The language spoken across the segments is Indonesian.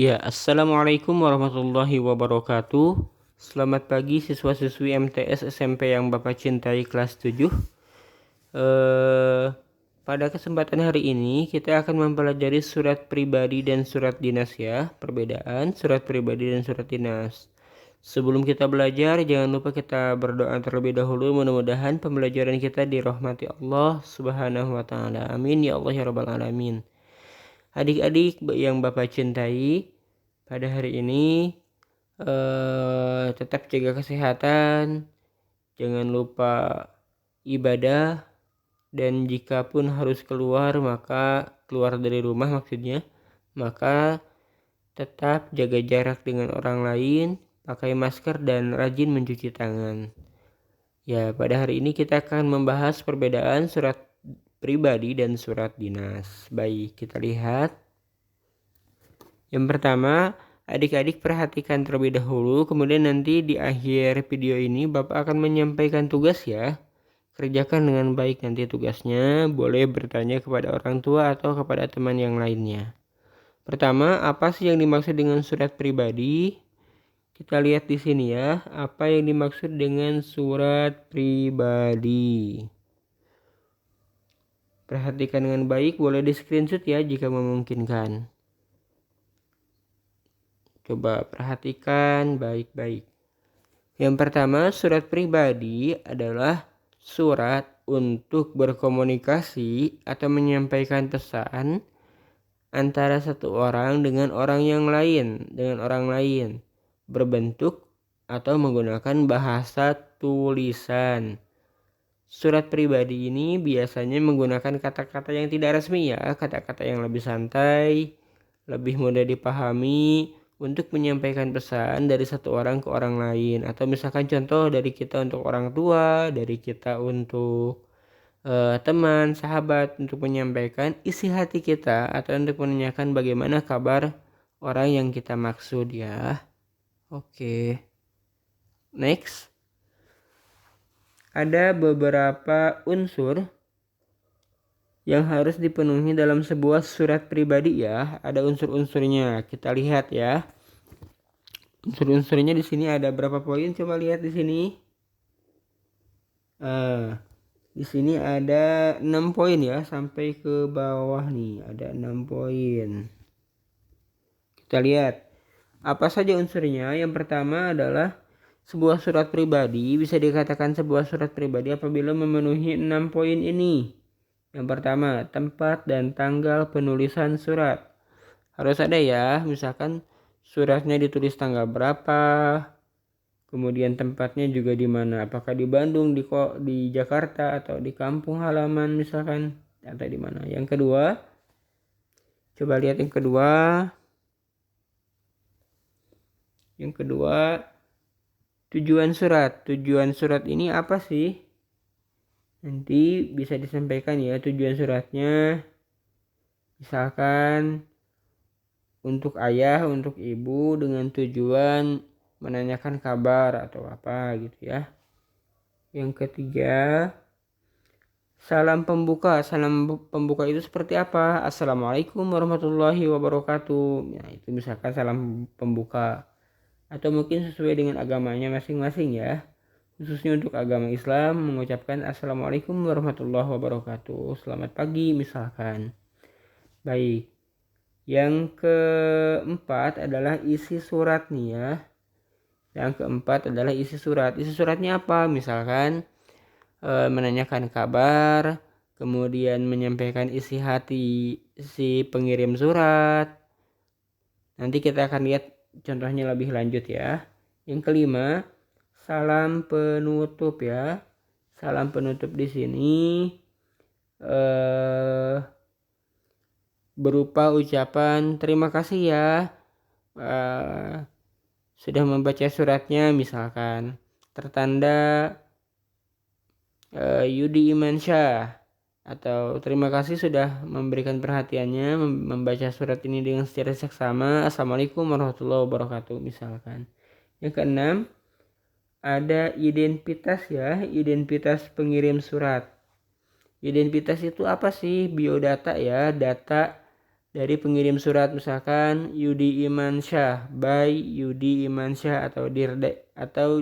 Ya, Assalamualaikum warahmatullahi wabarakatuh. Selamat pagi siswa-siswi MTS SMP yang Bapak cintai kelas 7. Pada kesempatan hari ini kita akan mempelajari surat pribadi dan surat dinas ya. Perbedaan surat pribadi dan surat dinas. Sebelum kita belajar, jangan lupa kita berdoa terlebih dahulu. Mudah-mudahan pembelajaran kita dirahmati Allah Subhanahu wa taala. Amin ya Allah ya rabbal alamin. Adik-adik yang Bapak cintai, pada hari ini tetap jaga kesehatan, jangan lupa ibadah, dan jika pun harus keluar maka keluar dari rumah maksudnya, maka tetap jaga jarak dengan orang lain, pakai masker dan rajin mencuci tangan. Ya, pada hari ini kita akan membahas perbedaan surat pribadi dan surat dinas. Baik, kita lihat. Yang pertama, adik-adik perhatikan terlebih dahulu, kemudian nanti di akhir video ini Bapak akan menyampaikan tugas ya. Kerjakan dengan baik nanti tugasnya, boleh bertanya kepada orang tua atau kepada teman yang lainnya. Pertama, apa sih yang dimaksud dengan surat pribadi? Kita lihat di sini ya, apa yang dimaksud dengan surat pribadi. Perhatikan dengan baik, boleh di screenshot ya jika memungkinkan. Coba perhatikan baik-baik. Yang pertama, surat pribadi adalah surat untuk berkomunikasi atau menyampaikan pesan antara satu orang dengan orang lain, berbentuk atau menggunakan bahasa tulisan. Surat pribadi ini biasanya menggunakan kata-kata yang tidak resmi ya, kata-kata yang lebih santai, lebih mudah dipahami untuk menyampaikan pesan dari satu orang ke orang lain, atau misalkan contoh dari kita untuk orang tua, dari kita untuk teman, sahabat, untuk menyampaikan isi hati kita atau untuk menanyakan bagaimana kabar orang yang kita maksud ya. Oke. Next. Ada beberapa unsur yang harus dipenuhi dalam sebuah surat pribadi ya. Ada unsur-unsurnya. Kita lihat ya. Unsur-unsurnya di sini ada berapa poin? Coba lihat di sini. Di sini ada 6 poin ya, sampai ke bawah nih ada 6 poin. Kita lihat apa saja unsurnya. Yang pertama adalah sebuah surat pribadi bisa dikatakan sebuah surat pribadi apabila memenuhi 6 poin ini. Yang pertama, tempat dan tanggal penulisan surat. Harus ada ya, misalkan suratnya ditulis tanggal berapa, kemudian tempatnya juga di mana, apakah di Bandung, di Jakarta, atau di kampung halaman misalkan, atau di mana. Yang kedua, coba lihat yang kedua. Yang kedua, tujuan surat. Tujuan surat ini apa sih? Nanti bisa disampaikan ya tujuan suratnya. Misalkan untuk ayah, untuk ibu dengan tujuan menanyakan kabar atau apa gitu ya. Yang ketiga, salam pembuka. Salam pembuka itu seperti apa? Assalamualaikum warahmatullahi wabarakatuh. Nah, itu misalkan salam pembuka. Atau mungkin sesuai dengan agamanya masing-masing ya. Khususnya untuk agama Islam mengucapkan Assalamualaikum warahmatullahi wabarakatuh. Selamat pagi misalkan. Baik. Yang keempat adalah isi surat nih ya. Yang keempat adalah isi surat. Isi suratnya apa? Misalkan menanyakan kabar, kemudian menyampaikan isi hati si pengirim surat. Nanti kita akan lihat contohnya lebih lanjut ya. Yang kelima, salam penutup ya. Salam penutup di sini berupa ucapan terima kasih ya sudah membaca suratnya, misalkan tertanda Yudi Imansyah, atau terima kasih sudah memberikan perhatiannya membaca surat ini dengan secara seksama. Assalamualaikum warahmatullahi wabarakatuh misalkan. Yang keenam, ada identitas ya, identitas pengirim surat. Identitas itu apa sih? Biodata ya, data dari pengirim surat, misalkan Yudi Imansyah, by Yudi Imansyah atau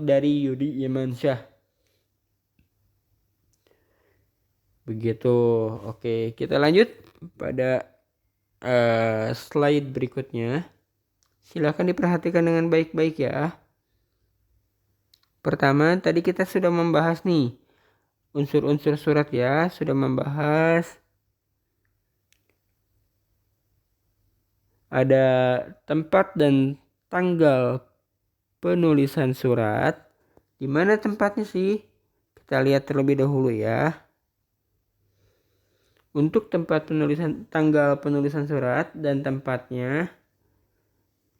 dari Yudi Imansyah. Begitu. Oke, kita lanjut pada slide berikutnya. Silakan diperhatikan dengan baik-baik ya. Pertama, tadi kita sudah membahas nih unsur-unsur surat ya, sudah membahas ada tempat dan tanggal penulisan surat. Di mana tempatnya sih? Kita lihat terlebih dahulu ya. Untuk tanggal penulisan surat dan tempatnya,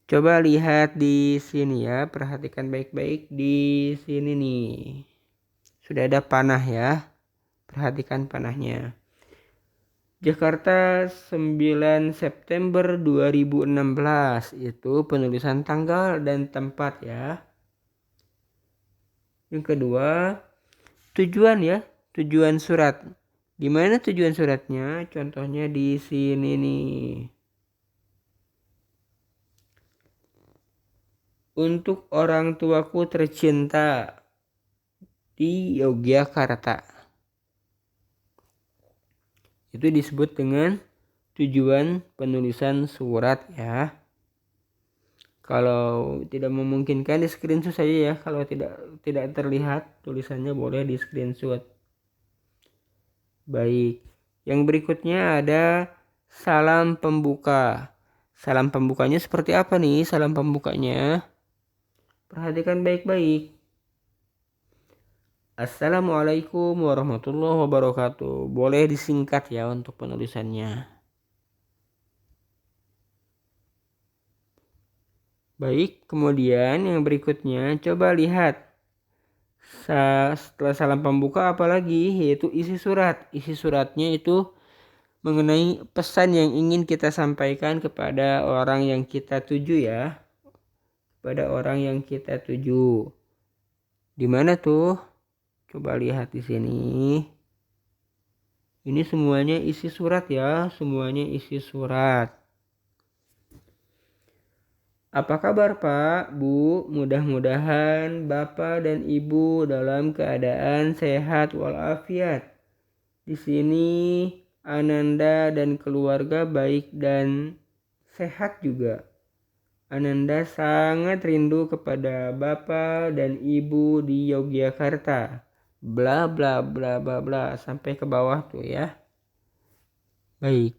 coba lihat di sini ya, perhatikan baik-baik di sini nih. Sudah ada panah ya. Perhatikan panahnya. Jakarta 9 September 2016 itu penulisan tanggal dan tempat ya. Yang kedua, tujuan ya, tujuan surat. Di mana tujuan suratnya? Contohnya di sini nih. Untuk orang tuaku tercinta di Yogyakarta. Itu disebut dengan tujuan penulisan surat ya. Kalau tidak memungkinkan di screenshot saja ya. Kalau tidak terlihat tulisannya boleh di screenshot. Baik. Yang berikutnya ada salam pembuka. Salam pembukanya seperti apa nih salam pembukanya? Perhatikan baik-baik. Assalamualaikum warahmatullahi wabarakatuh. Boleh disingkat ya untuk penulisannya. Baik, kemudian yang berikutnya coba lihat. Setelah salam pembuka apalagi yaitu isi surat. Isi suratnya itu mengenai pesan yang ingin kita sampaikan kepada orang yang kita tuju ya. Kepada orang yang kita tuju. Di mana tuh? Coba lihat di sini. Ini semuanya isi surat ya, semuanya isi surat. Apa kabar Pak, Bu? Mudah-mudahan Bapak dan Ibu dalam keadaan sehat walafiat. Di sini Ananda dan keluarga baik dan sehat juga. Ananda sangat rindu kepada Bapak dan Ibu di Yogyakarta. Bla bla bla bla bla sampai ke bawah tuh ya. Baik,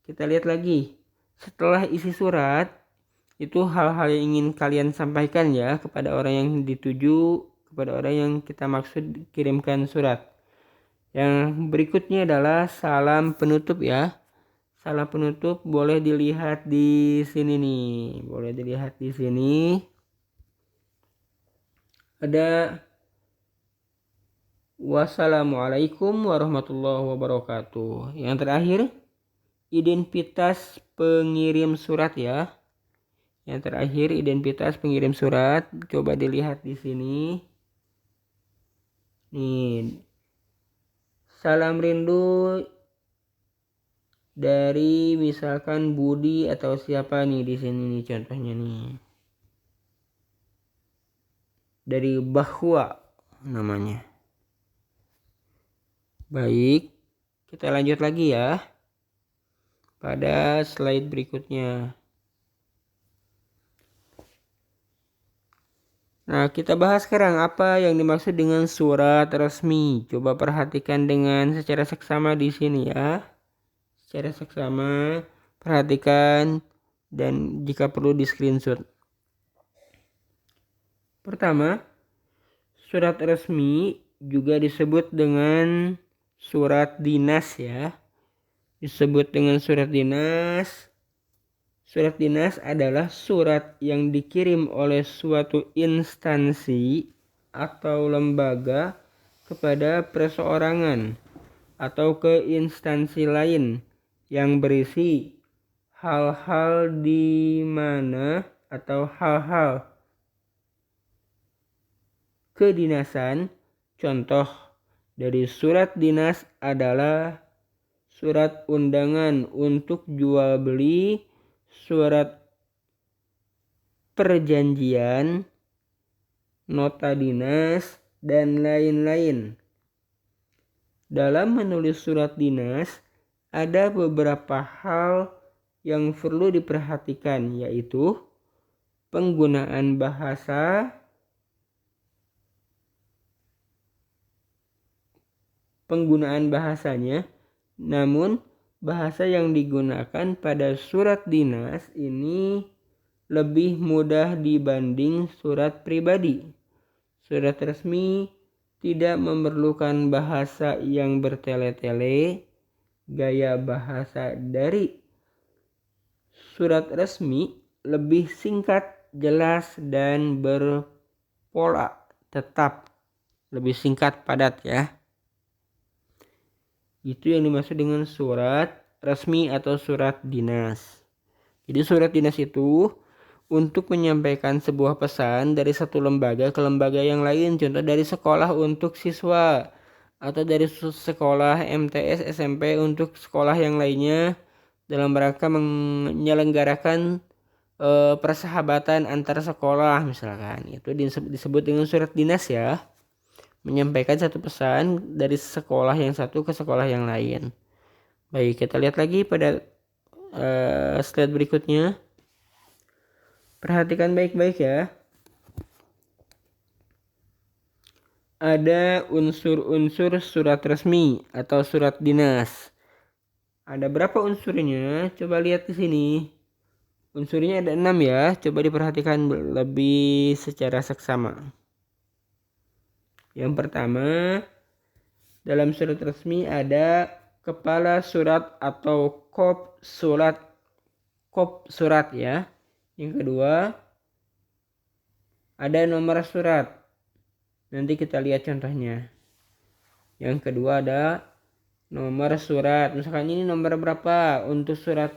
kita lihat lagi. Setelah isi surat, itu hal-hal yang ingin kalian sampaikan ya kepada orang yang dituju, kepada orang yang kita maksud kirimkan surat. Yang berikutnya adalah salam penutup ya. Salam penutup boleh dilihat di sini nih. Boleh dilihat di sini. Ada wassalamualaikum warahmatullahi wabarakatuh. Yang terakhir, identitas pengirim surat ya. Yang terakhir, identitas pengirim surat. Coba dilihat di sini. Nih. Salam rindu dari misalkan Budi atau siapa nih di sini nih contohnya nih. Dari Bahwa namanya. Baik, kita lanjut lagi ya. Pada slide berikutnya. Nah, kita bahas sekarang apa yang dimaksud dengan surat resmi. Coba perhatikan dengan secara seksama di sini ya. Secara seksama, perhatikan dan jika perlu di screenshot. Pertama, surat resmi juga disebut dengan surat dinas ya. Disebut dengan surat dinas. Surat dinas adalah surat yang dikirim oleh suatu instansi atau lembaga kepada perseorangan atau ke instansi lain yang berisi hal-hal di mana atau hal-hal kedinasan. Contoh dari surat dinas adalah surat undangan untuk jual beli, surat perjanjian, nota dinas, dan lain-lain. Dalam menulis surat dinas, ada beberapa hal yang perlu diperhatikan, yaitu penggunaan bahasanya. Namun bahasa yang digunakan pada surat dinas ini lebih mudah dibanding surat pribadi. Surat resmi tidak memerlukan bahasa yang bertele-tele. Gaya bahasa dari surat resmi lebih singkat, jelas, dan berpola tetap. Lebih singkat, padat ya. Itu yang dimaksud dengan surat resmi atau surat dinas. Jadi surat dinas itu untuk menyampaikan sebuah pesan dari satu lembaga ke lembaga yang lain. Contoh dari sekolah untuk siswa, atau dari sekolah MTS SMP untuk sekolah yang lainnya, dalam rangka menyelenggarakan persahabatan antar sekolah misalkan. Itu disebut dengan surat dinas ya. Menyampaikan satu pesan dari sekolah yang satu ke sekolah yang lain. Baik, kita lihat lagi pada slide berikutnya. Perhatikan baik-baik ya. Ada unsur-unsur surat resmi atau surat dinas. Ada berapa unsurnya? Coba lihat di sini. Unsurnya ada 6 ya. Coba diperhatikan lebih secara seksama. Yang pertama, dalam surat resmi ada kepala surat atau kop surat ya. Yang kedua, ada nomor surat. Nanti kita lihat contohnya. Yang kedua ada nomor surat. Misalkan ini nomor berapa untuk surat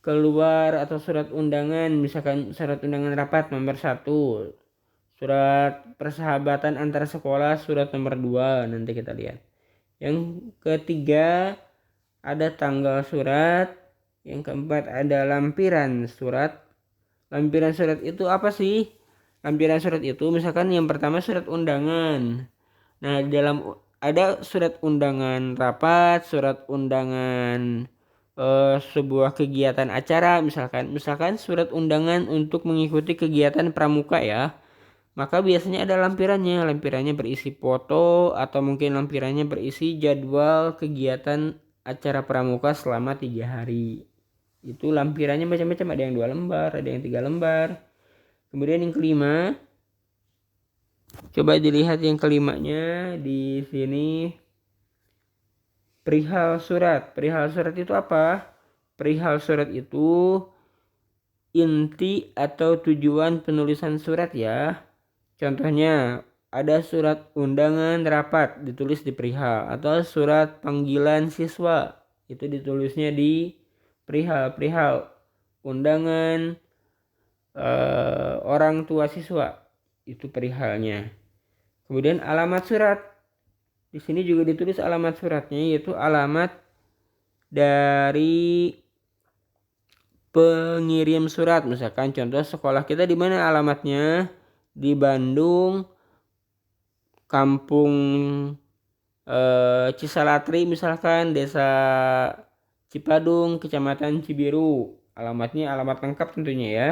keluar atau surat undangan. Misalkan surat undangan rapat nomor 1. Surat persahabatan antar sekolah surat nomor 2. Nanti kita lihat. Yang ketiga ada tanggal surat. Yang keempat ada lampiran surat. Lampiran surat itu apa sih? Lampiran surat itu misalkan yang pertama surat undangan. Nah, ada surat undangan rapat, surat undangan sebuah kegiatan acara misalkan surat undangan untuk mengikuti kegiatan pramuka ya. Maka biasanya ada lampirannya berisi foto atau mungkin lampirannya berisi jadwal kegiatan acara pramuka selama 3 hari. Itu lampirannya macam-macam, ada yang 2 lembar, ada yang 3 lembar. Kemudian yang kelima, coba dilihat yang kelimanya di sini. Perihal surat. Perihal surat itu apa? Perihal surat itu inti atau tujuan penulisan surat ya. Contohnya ada surat undangan rapat ditulis di perihal, atau surat panggilan siswa itu ditulisnya di perihal undangan orang tua siswa itu perihalnya. Kemudian alamat surat, di sini juga ditulis alamat suratnya, yaitu alamat dari pengirim surat. Misalkan contoh sekolah kita di mana alamatnya, di Bandung, Kampung Cisalatri misalkan, Desa Cipadung, Kecamatan Cibiru. Alamatnya alamat lengkap tentunya ya.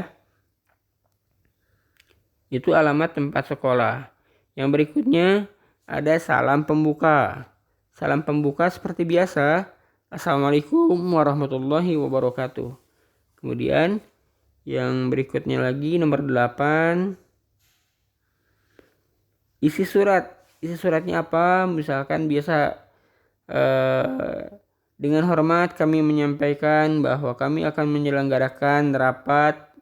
Itu alamat tempat sekolah. Yang berikutnya ada salam pembuka. Salam pembuka seperti biasa. Assalamualaikum warahmatullahi wabarakatuh. Kemudian yang berikutnya lagi nomor 8. Isi surat. Isi suratnya apa? Misalkan biasa dengan hormat kami menyampaikan bahwa kami akan menyelenggarakan rapat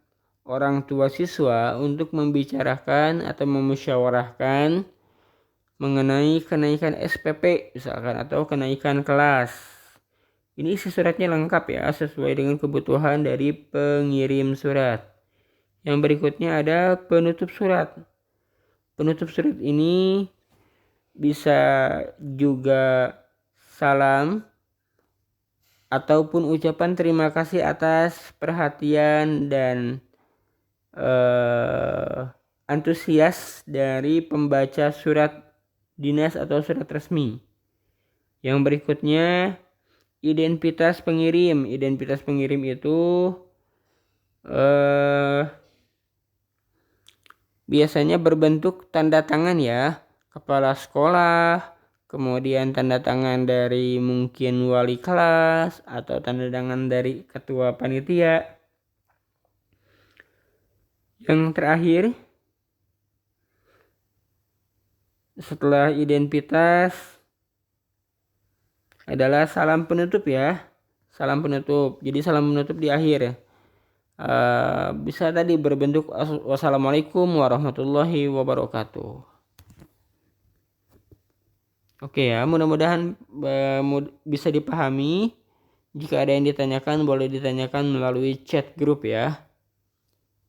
orang tua siswa untuk membicarakan atau memusyawarahkan mengenai kenaikan SPP misalkan, atau kenaikan kelas. Ini isi suratnya lengkap ya, sesuai dengan kebutuhan dari pengirim surat. Yang berikutnya ada penutup surat. Penutup surat ini bisa juga salam ataupun ucapan terima kasih atas perhatian dan antusias dari pembaca surat dinas atau surat resmi. Yang berikutnya identitas pengirim. Identitas pengirim itu biasanya berbentuk tanda tangan ya, kepala sekolah, kemudian tanda tangan dari mungkin wali kelas atau tanda tangan dari ketua panitia. Yang terakhir, setelah identitas adalah salam penutup ya. Salam penutup. Jadi salam penutup di akhir. Bisa tadi berbentuk wassalamualaikum warahmatullahi wabarakatuh. Oke ya, mudah-mudahan bisa dipahami. Jika ada yang ditanyakan, boleh ditanyakan melalui chat grup ya.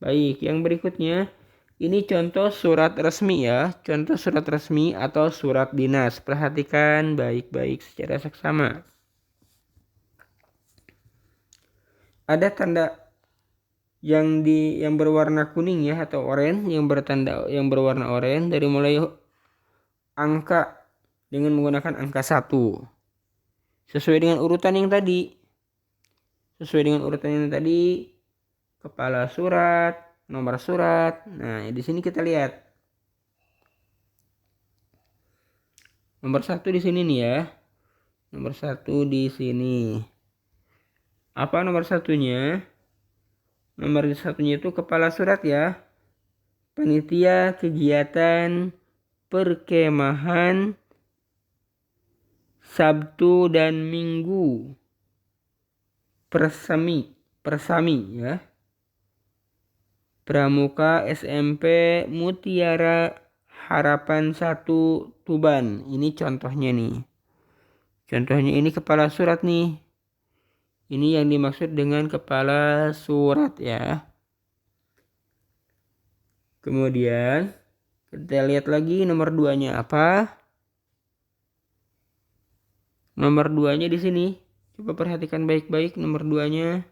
Baik, yang berikutnya ini contoh surat resmi ya. Contoh surat resmi atau surat dinas. Perhatikan baik-baik secara seksama. Ada tanda yang berwarna kuning ya atau oranye, yang berwarna oranye dari mulai angka dengan menggunakan angka 1 sesuai dengan urutan yang tadi. Kepala surat, nomor surat. Nah, di sini kita lihat nomor 1 di sini nih ya. Nomor 1 di sini. Apa nomor satunya? Nomor satunya itu kepala surat ya. Panitia kegiatan perkemahan Sabtu dan Minggu Persami ya. Pramuka SMP Mutiara Harapan 1 Tuban. Ini contohnya nih. Contohnya ini kepala surat nih. Ini yang dimaksud dengan kepala surat ya. Kemudian kita lihat lagi nomor 2-nya apa? Nomor 2-nya di sini. Coba perhatikan baik-baik nomor 2-nya.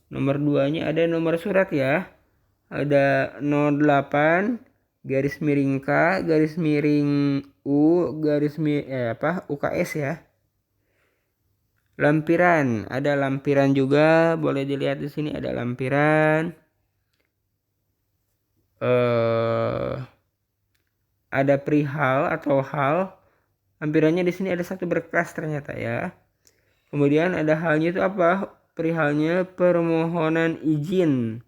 Nomor 2-nya ada nomor surat ya. Ada 08 garis miring K garis miring U garis miring UKS ya. Lampiran, ada lampiran juga, boleh dilihat di sini ada lampiran. Ada perihal atau hal. Lampirannya di sini ada satu berkas ternyata ya. Kemudian ada halnya itu apa? Perihalnya permohonan izin.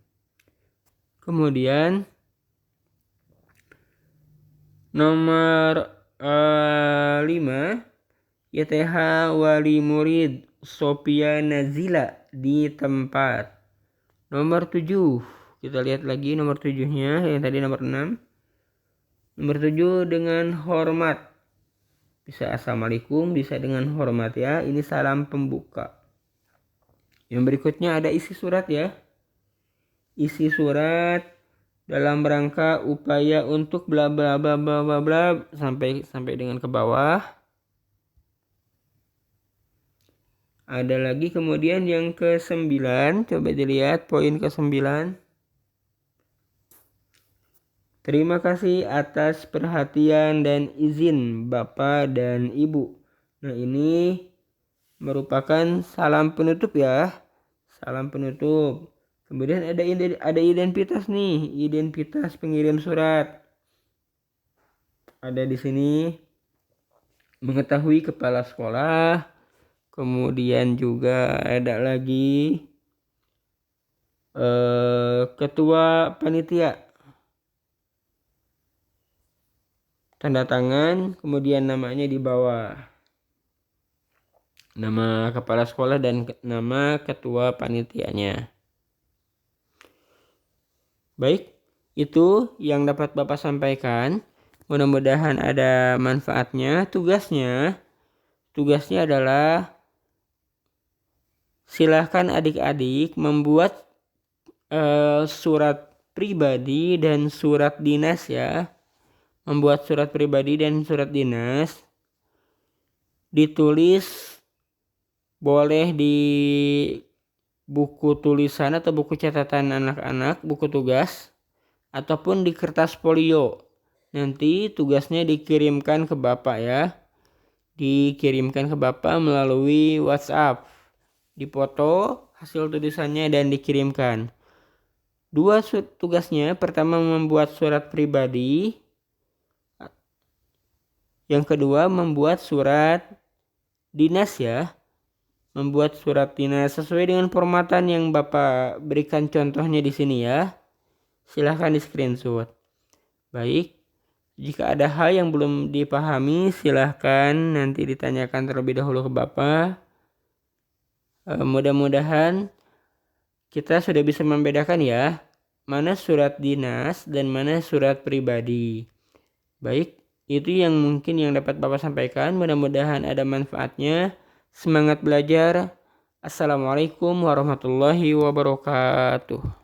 Kemudian nomor 5 YTH wali murid Sophia Nazila di tempat. Nomor 7. Kita lihat lagi nomor 7-nya. Yang tadi nomor 6. Nomor 7 dengan hormat. Bisa assalamualaikum, bisa dengan hormat ya. Ini salam pembuka. Yang berikutnya ada isi surat ya. Isi surat dalam rangka upaya untuk bla bla bla bla bla bla sampai dengan ke bawah. Ada lagi kemudian yang ke-9, coba dilihat poin ke-9. Terima kasih atas perhatian dan izin Bapak dan Ibu. Nah, ini merupakan salam penutup ya. Salam penutup. Kemudian ada identitas nih, identitas pengirim surat. Ada di sini mengetahui kepala sekolah. Kemudian juga ada lagi ketua panitia. Tanda tangan, kemudian namanya di bawah. Nama kepala sekolah dan nama ketua panitianya. Baik, itu yang dapat Bapak sampaikan. Mudah-mudahan ada manfaatnya. Tugasnya adalah silahkan adik-adik membuat surat pribadi dan surat dinas ya. Membuat surat pribadi dan surat dinas ditulis boleh di buku tulisan atau buku catatan anak-anak, buku tugas, ataupun di kertas folio. Nanti tugasnya dikirimkan ke Bapak ya. Dikirimkan ke Bapak melalui WhatsApp. Dipoto hasil tulisannya dan dikirimkan. Dua tugasnya, pertama membuat surat pribadi. Yang kedua membuat surat dinas ya. Membuat surat dinas sesuai dengan formatan yang Bapak berikan contohnya di sini ya. Silahkan di screenshot. Baik, jika ada hal yang belum dipahami silahkan nanti ditanyakan terlebih dahulu ke Bapak. Mudah-mudahan kita sudah bisa membedakan ya, mana surat dinas dan mana surat pribadi. Baik, itu yang mungkin yang dapat Bapak sampaikan. Mudah-mudahan ada manfaatnya. Semangat belajar. Assalamualaikum warahmatullahi wabarakatuh.